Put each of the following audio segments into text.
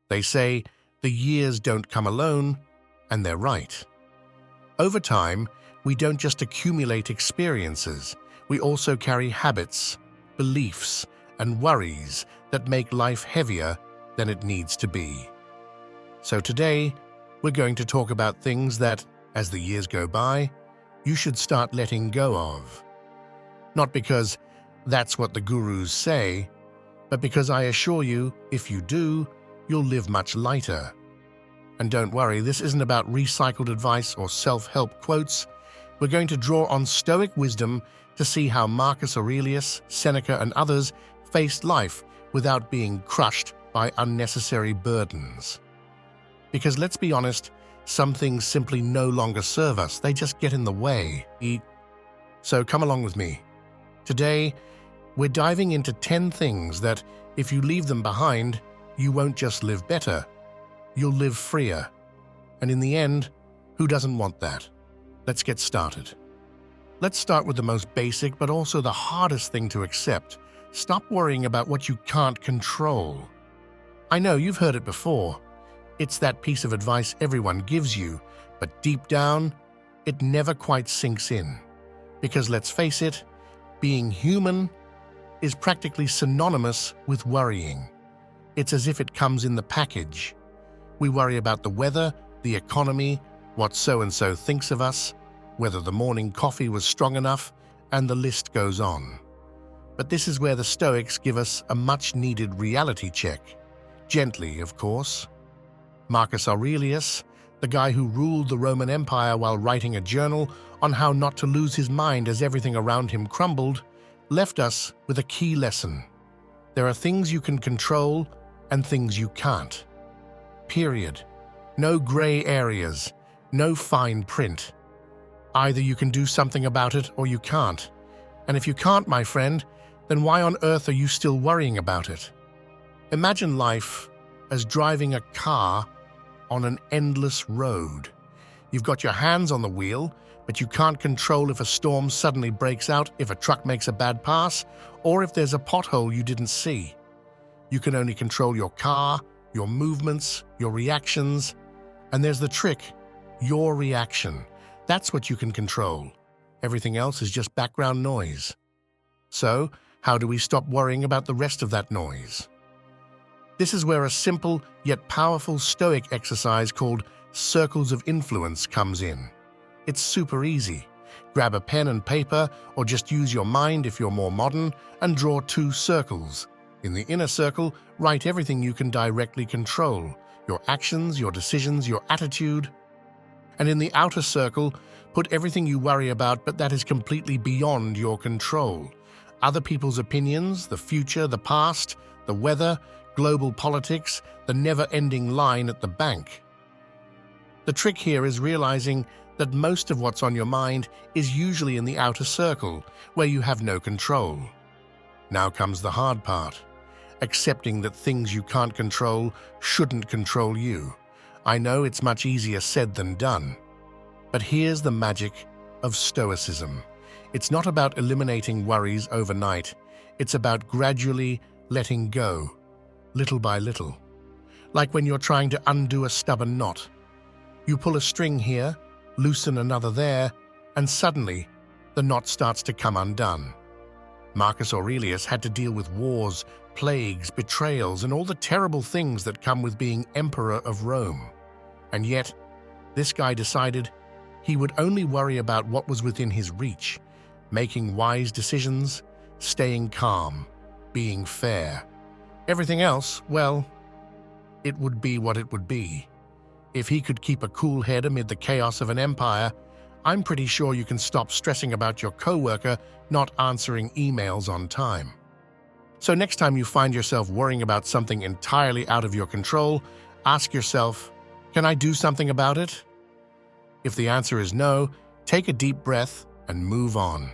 They say the years don't come alone, and they're right. Over time, we don't just accumulate experiences, we also carry habits, beliefs, and worries that make life heavier than it needs to be. So today, we're going to talk about things that, as the years go by, you should start letting go of. Not because that's what the gurus say, but because I assure you, if you do, you'll live much lighter. And don't worry, this isn't about recycled advice or self-help quotes. We're going to draw on Stoic wisdom to see how Marcus Aurelius, Seneca, and others faced life without being crushed by unnecessary burdens. Because let's be honest, some things simply no longer serve us, they just get in the way. So come along with me. Today, we're diving into 10 things that, if you leave them behind, you won't just live better, you'll live freer. And in the end, who doesn't want that? Let's get started. Let's start with the most basic but also the hardest thing to accept. Stop worrying about what you can't control. I know you've heard it before. It's that piece of advice everyone gives you, but deep down, it never quite sinks in. Because let's face it, being human is practically synonymous with worrying. It's as if it comes in the package. We worry about the weather, the economy, what so-and-so thinks of us, whether the morning coffee was strong enough, and the list goes on. But this is where the Stoics give us a much-needed reality check. Gently, of course. Marcus Aurelius, the guy who ruled the Roman Empire while writing a journal on how not to lose his mind as everything around him crumbled, left us with a key lesson. There are things you can control and things you can't. Period. No gray areas, no fine print. Either you can do something about it or you can't. And if you can't, my friend, then why on earth are you still worrying about it? Imagine life as driving a car on an endless road. You've got your hands on the wheel, but you can't control if a storm suddenly breaks out, if a truck makes a bad pass, or if there's a pothole you didn't see. You can only control your car, your movements, your reactions, and there's the trick, your reaction. That's what you can control. Everything else is just background noise. So, how do we stop worrying about the rest of that noise? This is where a simple yet powerful Stoic exercise called circles of influence comes in. It's super easy. Grab a pen and paper, or just use your mind if you're more modern, and draw 2 circles. In the inner circle, write everything you can directly control, your actions, your decisions, your attitude. And in the outer circle, put everything you worry about but that is completely beyond your control. Other people's opinions, the future, the past, the weather, global politics, the never-ending line at the bank. The trick here is realizing that most of what's on your mind is usually in the outer circle, where you have no control. Now comes the hard part. Accepting that things you can't control shouldn't control you. I know it's much easier said than done. But here's the magic of Stoicism. It's not about eliminating worries overnight. It's about gradually letting go, little by little. Like when you're trying to undo a stubborn knot. You pull a string here, loosen another there, and suddenly the knot starts to come undone. Marcus Aurelius had to deal with wars, plagues, betrayals, and all the terrible things that come with being emperor of Rome. And yet, this guy decided he would only worry about what was within his reach, making wise decisions, staying calm, being fair. Everything else, well, it would be what it would be. If he could keep a cool head amid the chaos of an empire, I'm pretty sure you can stop stressing about your coworker not answering emails on time. So next time you find yourself worrying about something entirely out of your control, ask yourself, can I do something about it? If the answer is no, take a deep breath and move on.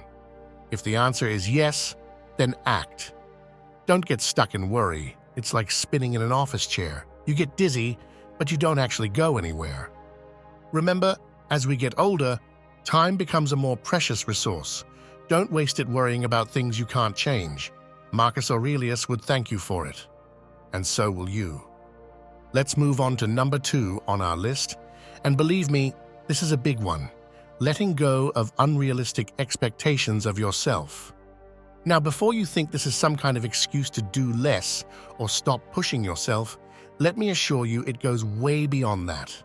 If the answer is yes, then act. Don't get stuck in worry. It's like spinning in an office chair. You get dizzy, but you don't actually go anywhere. Remember, as we get older, time becomes a more precious resource. Don't waste it worrying about things you can't change. Marcus Aurelius would thank you for it. And so will you. Let's move on to number 2 on our list. And believe me, this is a big one. Letting go of unrealistic expectations of yourself. Now, before you think this is some kind of excuse to do less or stop pushing yourself, let me assure you it goes way beyond that.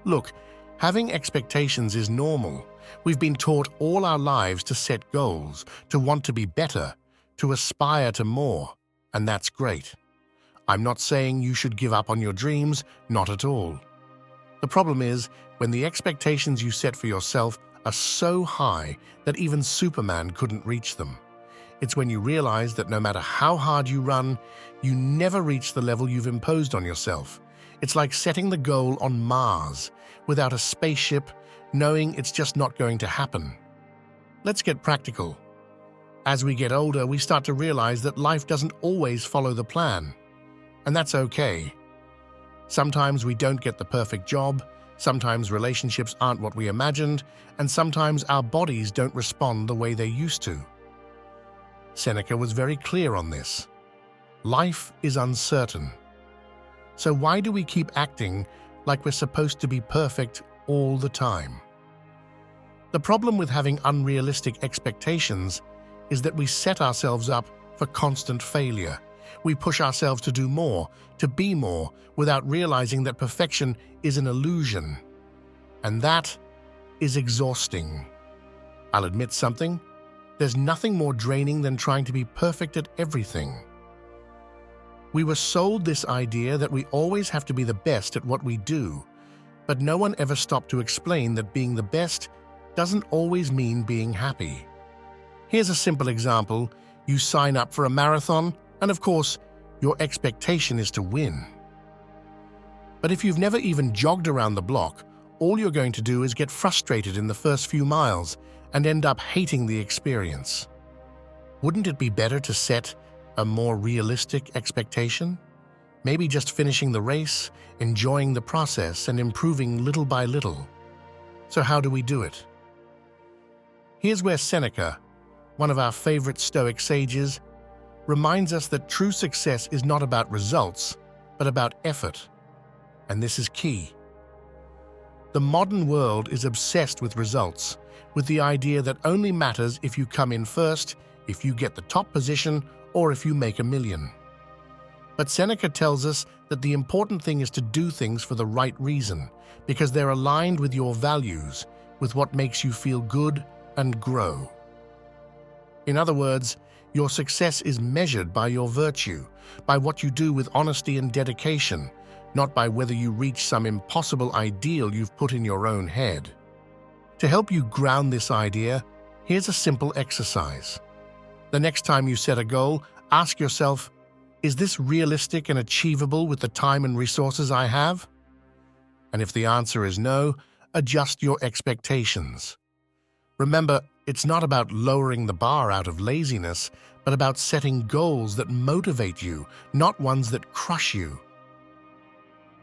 Look, having expectations is normal. We've been taught all our lives to set goals, to want to be better, to aspire to more, and that's great. I'm not saying you should give up on your dreams, not at all. The problem is when the expectations you set for yourself are so high that even Superman couldn't reach them. It's when you realize that no matter how hard you run, you never reach the level you've imposed on yourself. It's like setting the goal on Mars without a spaceship, knowing it's just not going to happen. Let's get practical. As we get older, we start to realize that life doesn't always follow the plan. And that's okay. Sometimes we don't get the perfect job, sometimes relationships aren't what we imagined, and sometimes our bodies don't respond the way they used to. Seneca was very clear on this. Life is uncertain. So why do we keep acting like we're supposed to be perfect all the time? The problem with having unrealistic expectations is that we set ourselves up for constant failure. We push ourselves to do more, to be more, without realizing that perfection is an illusion. And that is exhausting. I'll admit something. There's nothing more draining than trying to be perfect at everything. We were sold this idea that we always have to be the best at what we do, but no one ever stopped to explain that being the best doesn't always mean being happy. Here's a simple example. You sign up for a marathon, and of course, your expectation is to win. But if you've never even jogged around the block, all you're going to do is get frustrated in the first few miles and end up hating the experience. Wouldn't it be better to set a more realistic expectation? Maybe just finishing the race, enjoying the process, and improving little by little. So how do we do it? Here's where Seneca, one of our favorite Stoic sages, reminds us that true success is not about results, but about effort. And this is key. The modern world is obsessed with results, with the idea that only matters if you come in first, if you get the top position, or if you make $1 million. But Seneca tells us that the important thing is to do things for the right reason, because they're aligned with your values, with what makes you feel good and grow. In other words, your success is measured by your virtue, by what you do with honesty and dedication, not by whether you reach some impossible ideal you've put in your own head. To help you ground this idea, here's a simple exercise. The next time you set a goal, ask yourself, is this realistic and achievable with the time and resources I have? And if the answer is no, adjust your expectations. Remember, it's not about lowering the bar out of laziness, but about setting goals that motivate you, not ones that crush you.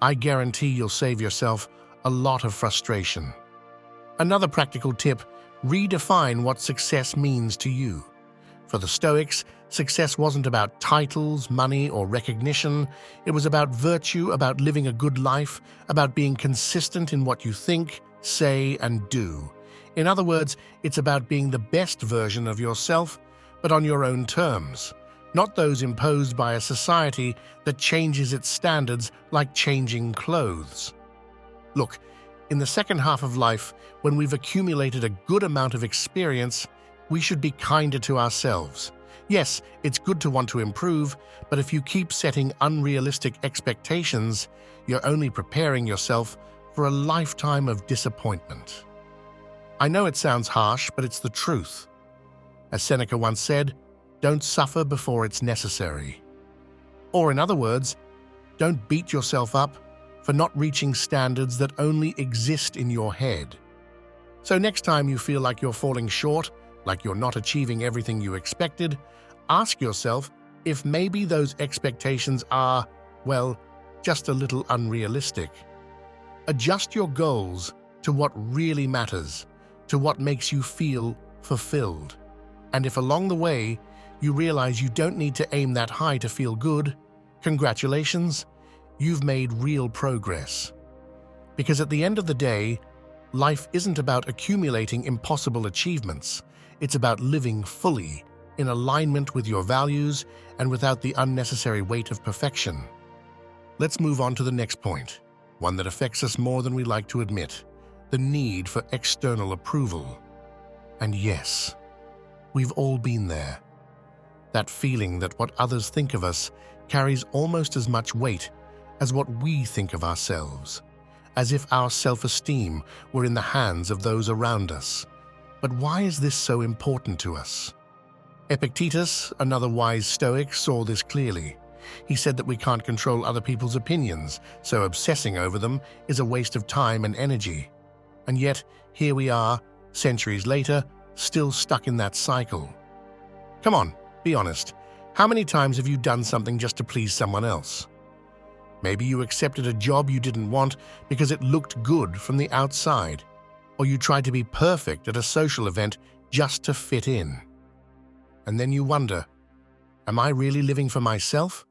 I guarantee you'll save yourself a lot of frustration. Another practical tip, redefine what success means to you. For the Stoics, success wasn't about titles, money, or recognition. It was about virtue, about living a good life, about being consistent in what you think, say, and do. In other words, it's about being the best version of yourself, but on your own terms, not those imposed by a society that changes its standards like changing clothes. Look, in the second half of life, when we've accumulated a good amount of experience, we should be kinder to ourselves. Yes, it's good to want to improve, but if you keep setting unrealistic expectations, you're only preparing yourself for a lifetime of disappointment. I know it sounds harsh, but it's the truth. As Seneca once said, don't suffer before it's necessary. Or in other words, don't beat yourself up for not reaching standards that only exist in your head. So next time you feel like you're falling short, like you're not achieving everything you expected, ask yourself if maybe those expectations are, well, just a little unrealistic. Adjust your goals to what really matters, to what makes you feel fulfilled. And if along the way you realize you don't need to aim that high to feel good, congratulations, you've made real progress. Because at the end of the day, life isn't about accumulating impossible achievements. It's about living fully, in alignment with your values and without the unnecessary weight of perfection. Let's move on to the next point, one that affects us more than we like to admit: the need for external approval. And yes, we've all been there. That feeling that what others think of us carries almost as much weight as what we think of ourselves, as if our self-esteem were in the hands of those around us. But why is this so important to us? Epictetus, another wise Stoic, saw this clearly. He said that we can't control other people's opinions, so obsessing over them is a waste of time and energy. And yet, here we are, centuries later, still stuck in that cycle. Come on, be honest. How many times have you done something just to please someone else? Maybe you accepted a job you didn't want because it looked good from the outside, or you tried to be perfect at a social event just to fit in. And then you wonder, am I really living for myself?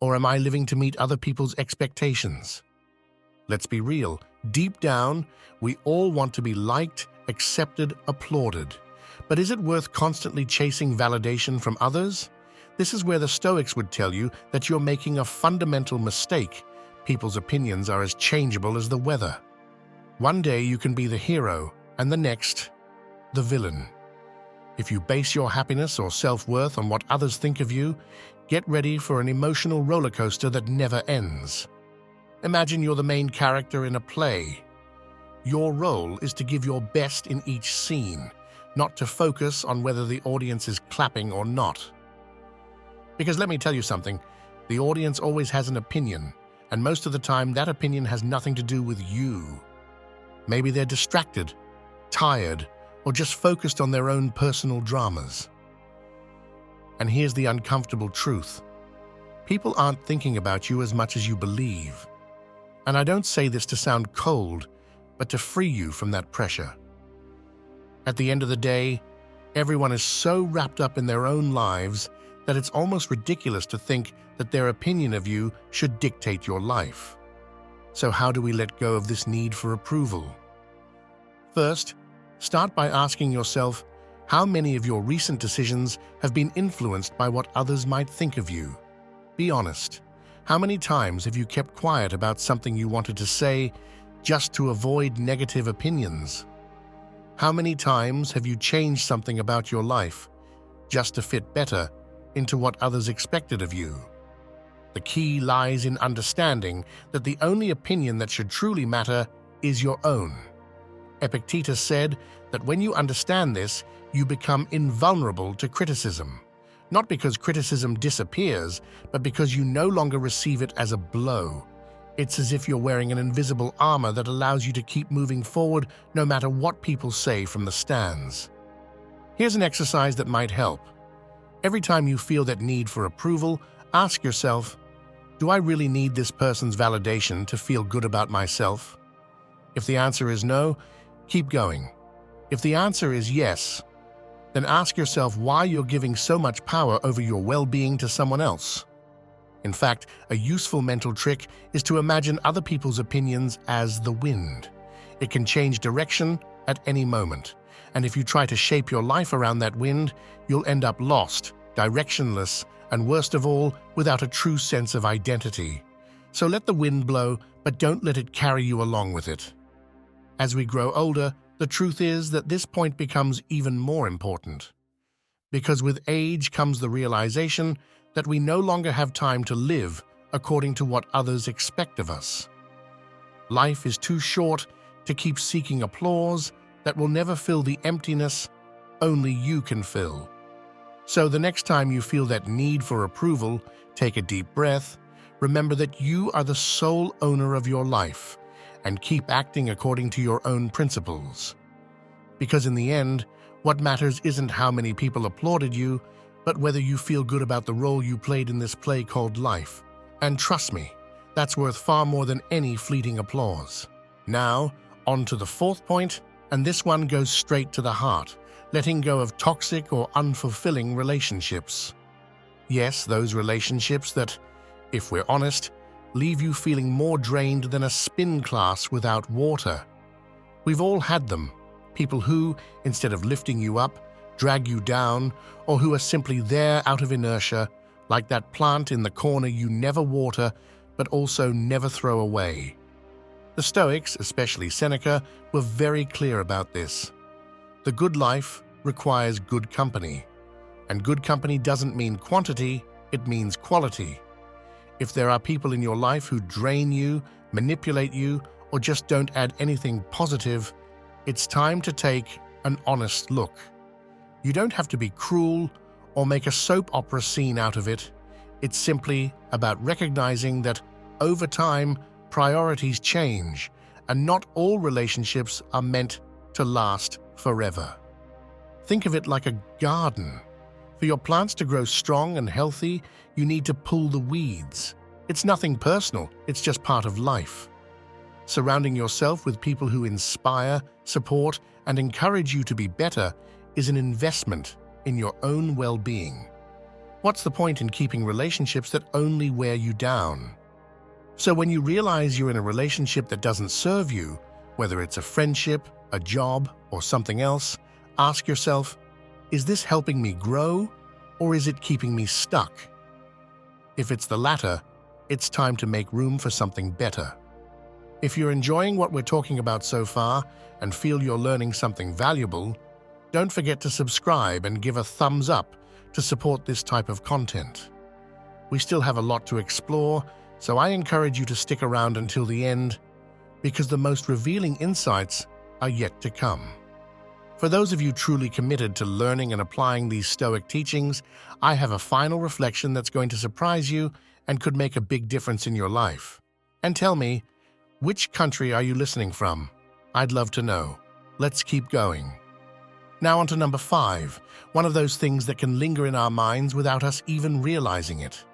Or am I living to meet other people's expectations? Let's be real. Deep down, we all want to be liked, accepted, applauded. But is it worth constantly chasing validation from others? This is where the Stoics would tell you that you're making a fundamental mistake. People's opinions are as changeable as the weather. One day you can be the hero, and the next, the villain. If you base your happiness or self-worth on what others think of you, get ready for an emotional roller coaster that never ends. Imagine you're the main character in a play. Your role is to give your best in each scene, not to focus on whether the audience is clapping or not. Because let me tell you something, the audience always has an opinion, and most of the time that opinion has nothing to do with you. Maybe they're distracted, tired, or just focused on their own personal dramas. And here's the uncomfortable truth. People aren't thinking about you as much as you believe. And I don't say this to sound cold, but to free you from that pressure. At the end of the day, everyone is so wrapped up in their own lives that it's almost ridiculous to think that their opinion of you should dictate your life. So how do we let go of this need for approval? First, start by asking yourself how many of your recent decisions have been influenced by what others might think of you. Be honest. How many times have you kept quiet about something you wanted to say just to avoid negative opinions? How many times have you changed something about your life just to fit better into what others expected of you? The key lies in understanding that the only opinion that should truly matter is your own. Epictetus said that when you understand this, you become invulnerable to criticism. Not because criticism disappears, but because you no longer receive it as a blow. It's as if you're wearing an invisible armor that allows you to keep moving forward no matter what people say from the stands. Here's an exercise that might help. Every time you feel that need for approval, ask yourself, do I really need this person's validation to feel good about myself? If the answer is no, keep going. If the answer is yes, then ask yourself why you're giving so much power over your well-being to someone else. In fact, a useful mental trick is to imagine other people's opinions as the wind. It can change direction at any moment, and if you try to shape your life around that wind, you'll end up lost, directionless, and worst of all, without a true sense of identity. So let the wind blow, but don't let it carry you along with it. As we grow older, the truth is that this point becomes even more important. Because with age comes the realization that we no longer have time to live according to what others expect of us. Life is too short to keep seeking applause that will never fill the emptiness only you can fill. So the next time you feel that need for approval, take a deep breath, remember that you are the sole owner of your life, and keep acting according to your own principles. Because in the end, what matters isn't how many people applauded you, but whether you feel good about the role you played in this play called life. And trust me, that's worth far more than any fleeting applause. Now, on to the fourth point, and this one goes straight to the heart, letting go of toxic or unfulfilling relationships. Yes, those relationships that, if we're honest, leave you feeling more drained than a spin class without water. We've all had them, people who, instead of lifting you up, drag you down, or who are simply there out of inertia, like that plant in the corner you never water but also never throw away. The Stoics, especially Seneca, were very clear about this. The good life requires good company, and good company doesn't mean quantity, it means quality. If there are people in your life who drain you, manipulate you, or just don't add anything positive, it's time to take an honest look. You don't have to be cruel or make a soap opera scene out of it. It's simply about recognizing that over time, priorities change, and not all relationships are meant to last forever. Think of it like a garden. For your plants to grow strong and healthy, you need to pull the weeds. It's nothing personal, it's just part of life. Surrounding yourself with people who inspire, support, and encourage you to be better is an investment in your own well-being. What's the point in keeping relationships that only wear you down? So when you realize you're in a relationship that doesn't serve you, whether it's a friendship, a job, or something else, ask yourself, is this helping me grow, or is it keeping me stuck? If it's the latter, it's time to make room for something better. If you're enjoying what we're talking about so far and feel you're learning something valuable, don't forget to subscribe and give a thumbs up to support this type of content. We still have a lot to explore, so I encourage you to stick around until the end, because the most revealing insights are yet to come. For those of you truly committed to learning and applying these Stoic teachings, I have a final reflection that's going to surprise you and could make a big difference in your life. And tell me, which country are you listening from? I'd love to know. Let's keep going. Now on to number 5, one of those things that can linger in our minds without us even realizing it.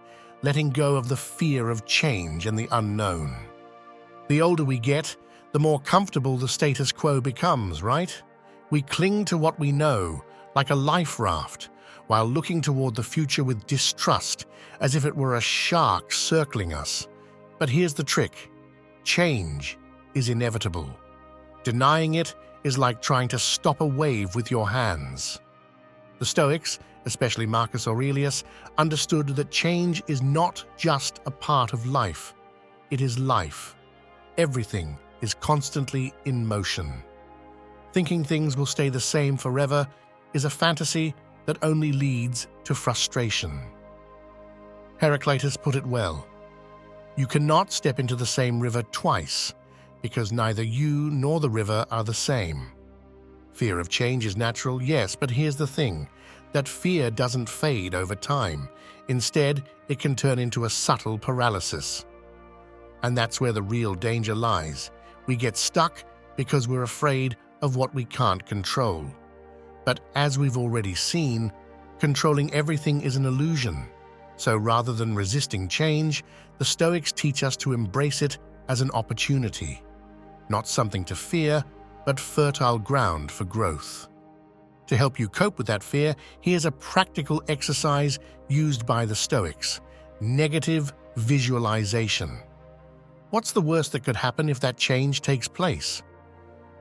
Letting go of the fear of change and the unknown. The older we get, the more comfortable the status quo becomes, right? We cling to what we know, like a life raft, while looking toward the future with distrust, as if it were a shark circling us. But here's the trick. Change is inevitable. Denying it is like trying to stop a wave with your hands. The Stoics, especially Marcus Aurelius, understood that change is not just a part of life. It is life. Everything is constantly in motion. Thinking things will stay the same forever is a fantasy that only leads to frustration. Heraclitus put it well. You cannot step into the same river twice, because neither you nor the river are the same. Fear of change is natural, yes, but here's the thing. That fear doesn't fade over time. Instead, it can turn into a subtle paralysis. And that's where the real danger lies. We get stuck because we're afraid of what we can't control. But as we've already seen, controlling everything is an illusion. So rather than resisting change, the Stoics teach us to embrace it as an opportunity. Not something to fear, but fertile ground for growth. To help you cope with that fear, here's a practical exercise used by the Stoics: negative visualization. What's the worst that could happen if that change takes place?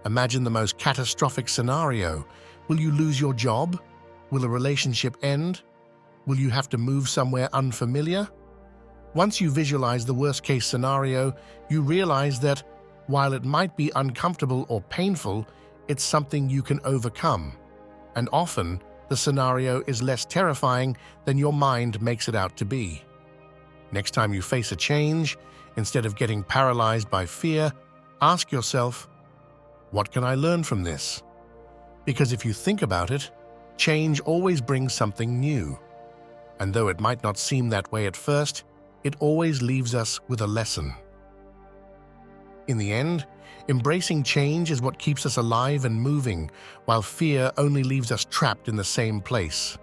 Imagine the most catastrophic scenario. Will you lose your job? Will a relationship end? Will you have to move somewhere unfamiliar? Once you visualize the worst-case scenario, you realize that, while it might be uncomfortable or painful, it's something you can overcome. And often, the scenario is less terrifying than your mind makes it out to be. Next time you face a change, instead of getting paralyzed by fear, ask yourself, what can I learn from this? Because if you think about it, change always brings something new. And though it might not seem that way at first, it always leaves us with a lesson. In the end, embracing change is what keeps us alive and moving, while fear only leaves us trapped in the same place.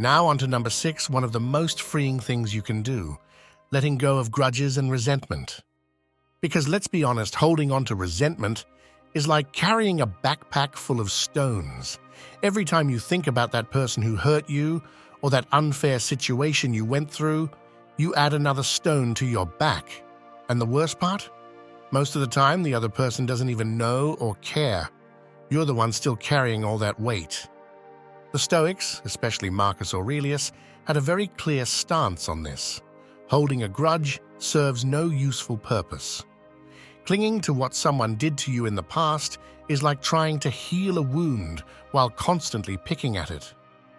Now on to number 6, one of the most freeing things you can do: letting go of grudges and resentment. Because let's be honest, holding on to resentment is like carrying a backpack full of stones. Every time you think about that person who hurt you or that unfair situation you went through, you add another stone to your back. And the worst part? Most of the time, the other person doesn't even know or care. You're the one still carrying all that weight. The Stoics, especially Marcus Aurelius, had a very clear stance on this. Holding a grudge serves no useful purpose. Clinging to what someone did to you in the past is like trying to heal a wound while constantly picking at it.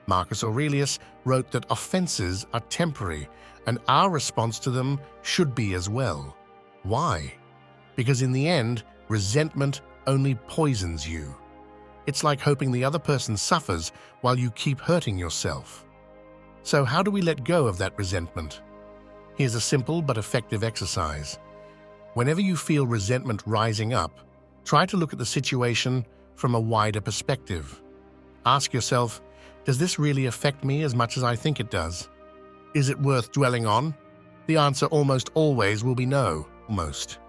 Marcus Aurelius wrote that offenses are temporary, and our response to them should be as well. Why? Because in the end, resentment only poisons you. It's like hoping the other person suffers while you keep hurting yourself. So how do we let go of that resentment? Here's a simple but effective exercise. Whenever you feel resentment rising up, try to look at the situation from a wider perspective. Ask yourself, does this really affect me as much as I think it does? Is it worth dwelling on? The answer almost always will be no, almost.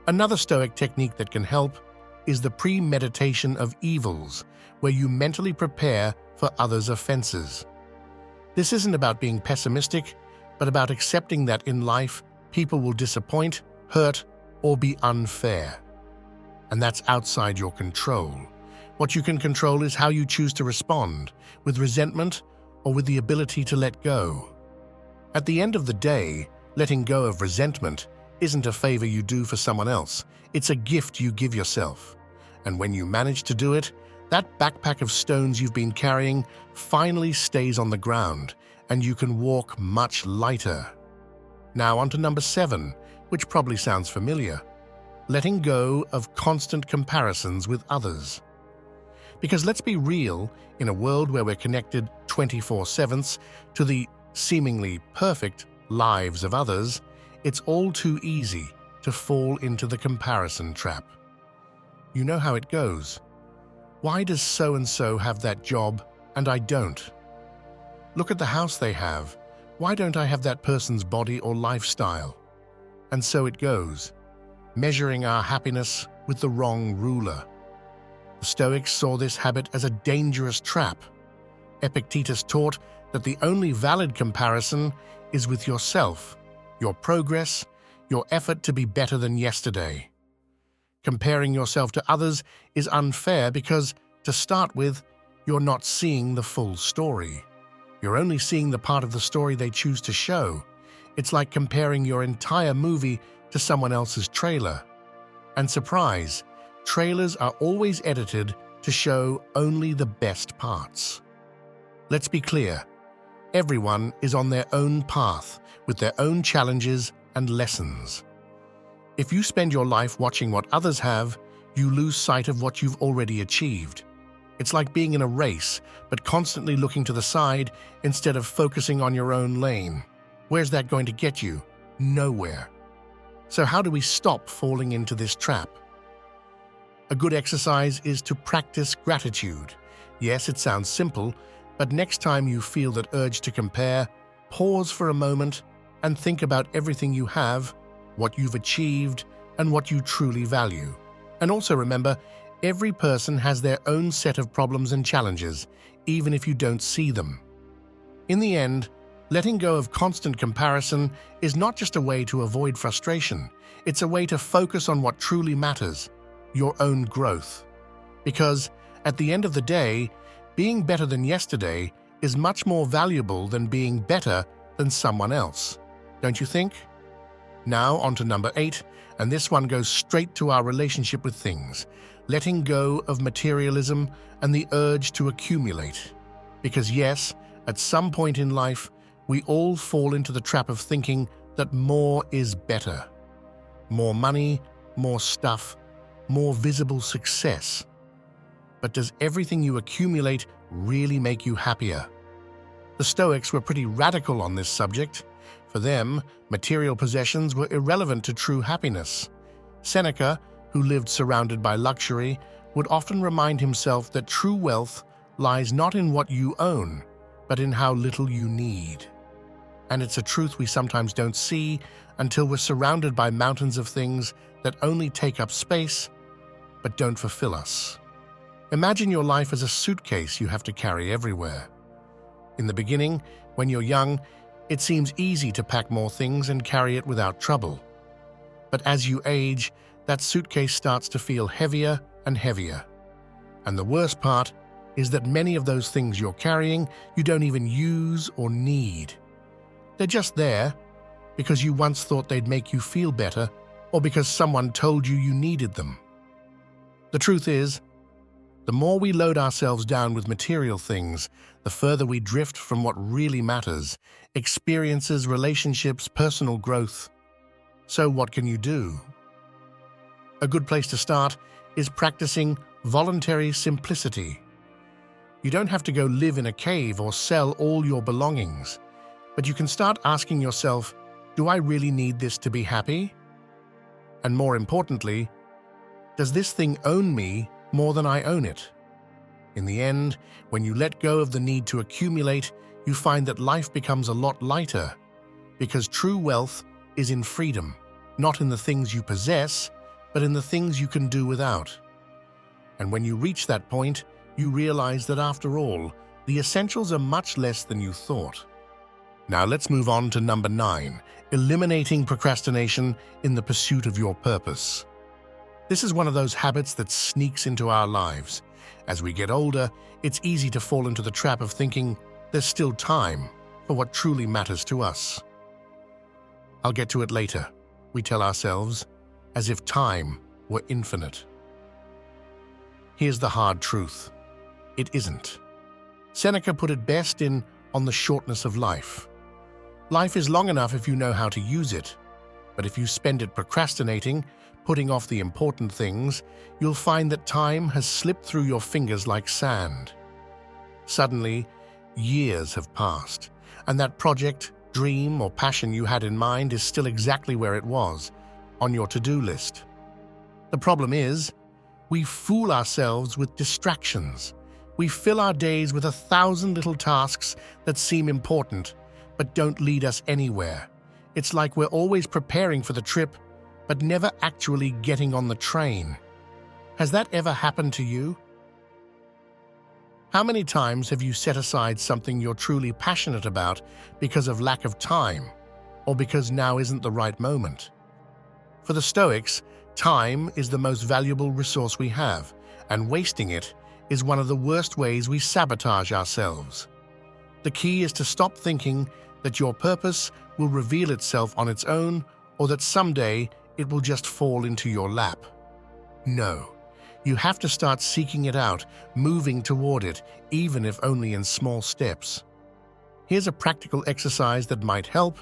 Another Stoic technique that can help is the premeditation of evils, where you mentally prepare for others' offenses. This isn't about being pessimistic, but about accepting that in life, people will disappoint, hurt, or be unfair. And that's outside your control. What you can control is how you choose to respond, with resentment or with the ability to let go. At the end of the day, letting go of resentment isn't a favor you do for someone else, it's a gift you give yourself. And when you manage to do it, that backpack of stones you've been carrying finally stays on the ground, and you can walk much lighter. Now on to number 7, which probably sounds familiar. Letting go of constant comparisons with others. Because let's be real, in a world where we're connected 24/7 to the seemingly perfect lives of others, it's all too easy to fall into the comparison trap. You know how it goes. Why does so-and-so have that job and I don't? Look at the house they have. Why don't I have that person's body or lifestyle? And so it goes, measuring our happiness with the wrong ruler. The Stoics saw this habit as a dangerous trap. Epictetus taught that the only valid comparison is with yourself, your progress, your effort to be better than yesterday. Comparing yourself to others is unfair because, to start with, you're not seeing the full story. You're only seeing the part of the story they choose to show. It's like comparing your entire movie to someone else's trailer. And surprise, trailers are always edited to show only the best parts. Let's be clear. Everyone is on their own path with their own challenges and lessons. If you spend your life watching what others have, you lose sight of what you've already achieved. It's like being in a race, but constantly looking to the side instead of focusing on your own lane. Where's that going to get you? Nowhere. So how do we stop falling into this trap? A good exercise is to practice gratitude. Yes, it sounds simple, but next time you feel that urge to compare, pause for a moment and think about everything you have, what you've achieved, and what you truly value. And also remember, every person has their own set of problems and challenges, even if you don't see them. In the end, letting go of constant comparison is not just a way to avoid frustration, it's a way to focus on what truly matters, your own growth. Because, at the end of the day, being better than yesterday is much more valuable than being better than someone else. Don't you think? Now on to number 8, and this one goes straight to our relationship with things. Letting go of materialism and the urge to accumulate. Because yes, at some point in life, we all fall into the trap of thinking that more is better. More money, more stuff, more visible success. But does everything you accumulate really make you happier? The Stoics were pretty radical on this subject. For them, material possessions were irrelevant to true happiness. Seneca, who lived surrounded by luxury, would often remind himself that true wealth lies not in what you own, but in how little you need. And it's a truth we sometimes don't see until we're surrounded by mountains of things that only take up space, but don't fulfill us. Imagine your life as a suitcase you have to carry everywhere. In the beginning, when you're young, it seems easy to pack more things and carry it without trouble. But as you age, that suitcase starts to feel heavier and heavier. And the worst part is that many of those things you're carrying you don't even use or need. They're just there because you once thought they'd make you feel better or because someone told you you needed them. The truth is, the more we load ourselves down with material things, the further we drift from what really matters: experiences, relationships, personal growth. So what can you do? A good place to start is practicing voluntary simplicity. You don't have to go live in a cave or sell all your belongings, but you can start asking yourself, do I really need this to be happy? And more importantly, does this thing own me more than I own it? In the end, when you let go of the need to accumulate, you find that life becomes a lot lighter, because true wealth is in freedom, not in the things you possess, but in the things you can do without. And when you reach that point, you realize that after all, the essentials are much less than you thought. Now let's move on to number 9, eliminating procrastination in the pursuit of your purpose. This is one of those habits that sneaks into our lives. As we get older, it's easy to fall into the trap of thinking there's still time for what truly matters to us. I'll get to it later, we tell ourselves, as if time were infinite. Here's the hard truth. It isn't. Seneca put it best in On the Shortness of Life. Life is long enough if you know how to use it, but if you spend it procrastinating, putting off the important things, you'll find that time has slipped through your fingers like sand. Suddenly, years have passed, and that project, dream, or passion you had in mind is still exactly where it was, on your to-do list. The problem is, we fool ourselves with distractions. We fill our days with 1,000 little tasks that seem important, but don't lead us anywhere. It's like we're always preparing for the trip, but never actually getting on the train. Has that ever happened to you? How many times have you set aside something you're truly passionate about because of lack of time, or because now isn't the right moment? For the Stoics, time is the most valuable resource we have, and wasting it is one of the worst ways we sabotage ourselves. The key is to stop thinking that your purpose will reveal itself on its own, or that someday it will just fall into your lap. No, you have to start seeking it out, moving toward it, even if only in small steps. Here's a practical exercise that might help.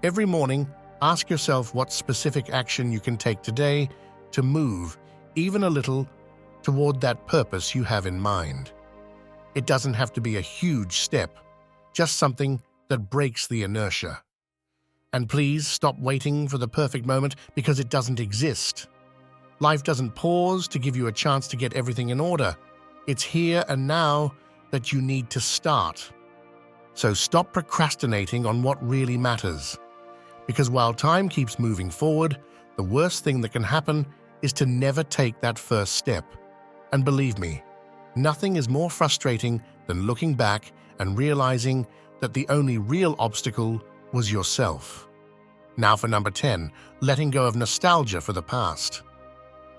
Every morning, ask yourself what specific action you can take today to move, even a little, toward that purpose you have in mind. It doesn't have to be a huge step, just something that breaks the inertia. And please stop waiting for the perfect moment, because it doesn't exist. Life doesn't pause to give you a chance to get everything in order. It's here and now that you need to start. So stop procrastinating on what really matters. Because while time keeps moving forward, the worst thing that can happen is to never take that first step. And believe me, nothing is more frustrating than looking back and realizing that the only real obstacle was yourself. Now for number 10, letting go of nostalgia for the past.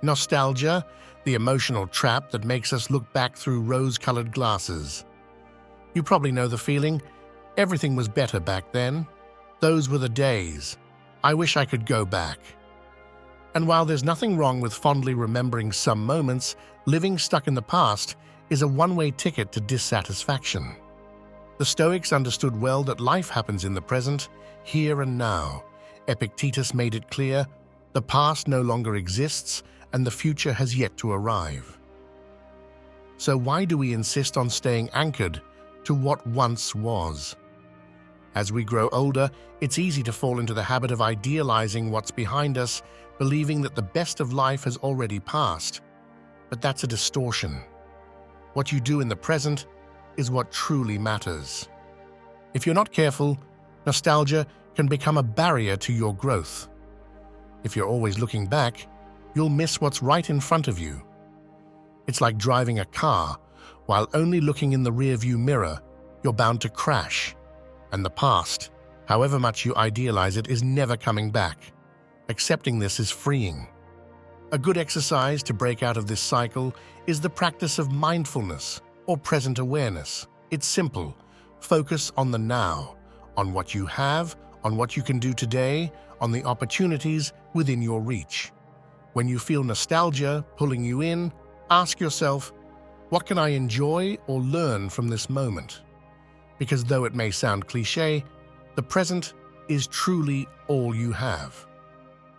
Nostalgia, the emotional trap that makes us look back through rose-colored glasses. You probably know the feeling. Everything was better back then. Those were the days. I wish I could go back. And while there's nothing wrong with fondly remembering some moments, living stuck in the past is a one-way ticket to dissatisfaction. The Stoics understood well that life happens in the present, here and now. Epictetus made it clear, the past no longer exists and the future has yet to arrive. So why do we insist on staying anchored to what once was? As we grow older, it's easy to fall into the habit of idealizing what's behind us, believing that the best of life has already passed. But that's a distortion. What you do in the present is what truly matters. If you're not careful, nostalgia can become a barrier to your growth. If you're always looking back, you'll miss what's right in front of you. It's like driving a car. While only looking in the rearview mirror, you're bound to crash. And the past, however much you idealize it, is never coming back. Accepting this is freeing. A good exercise to break out of this cycle is the practice of mindfulness or present awareness. It's simple. Focus on the now, on what you have, on what you can do today, on the opportunities within your reach. When you feel nostalgia pulling you in, ask yourself, what can I enjoy or learn from this moment? Because though it may sound cliché, the present is truly all you have.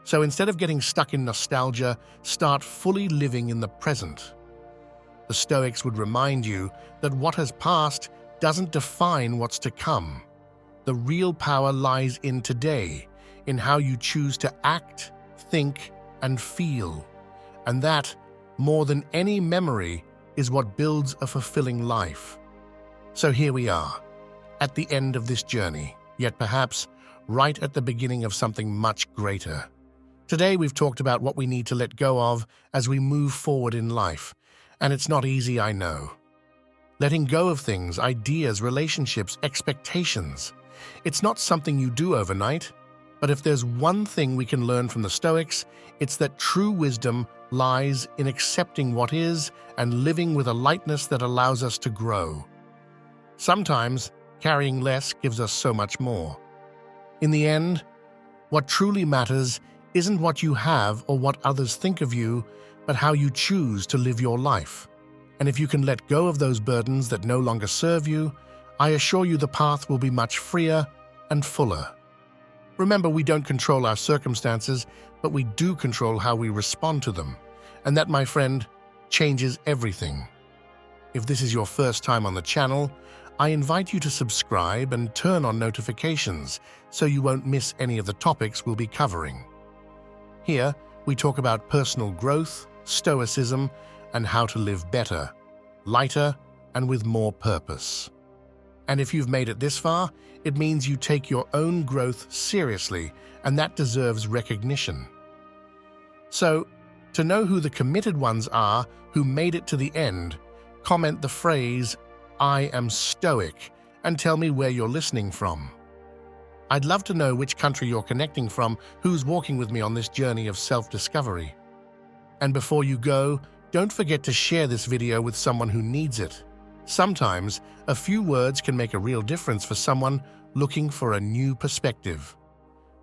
So instead of getting stuck in nostalgia, start fully living in the present. The Stoics would remind you that what has passed doesn't define what's to come. The real power lies in today, in how you choose to act, think, and feel. And that, more than any memory, is what builds a fulfilling life. So here we are, at the end of this journey, yet perhaps right at the beginning of something much greater. Today we've talked about what we need to let go of as we move forward in life, and it's not easy, I know. Letting go of things, ideas, relationships, expectations. It's not something you do overnight, but if there's one thing we can learn from the Stoics, it's that true wisdom lies in accepting what is and living with a lightness that allows us to grow. Sometimes, carrying less gives us so much more. In the end, what truly matters isn't what you have or what others think of you, but how you choose to live your life. And if you can let go of those burdens that no longer serve you, I assure you the path will be much freer and fuller. Remember, we don't control our circumstances, but we do control how we respond to them. And that, my friend, changes everything. If this is your first time on the channel, I invite you to subscribe and turn on notifications so you won't miss any of the topics we'll be covering. Here, we talk about personal growth, Stoicism, and how to live better, lighter, and with more purpose. And if you've made it this far, it means you take your own growth seriously, and that deserves recognition. So, to know who the committed ones are who made it to the end, comment the phrase, "I am Stoic," and tell me where you're listening from. I'd love to know which country you're connecting from, who's walking with me on this journey of self-discovery. And before you go, don't forget to share this video with someone who needs it. Sometimes, a few words can make a real difference for someone looking for a new perspective.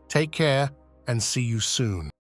Take care and see you soon.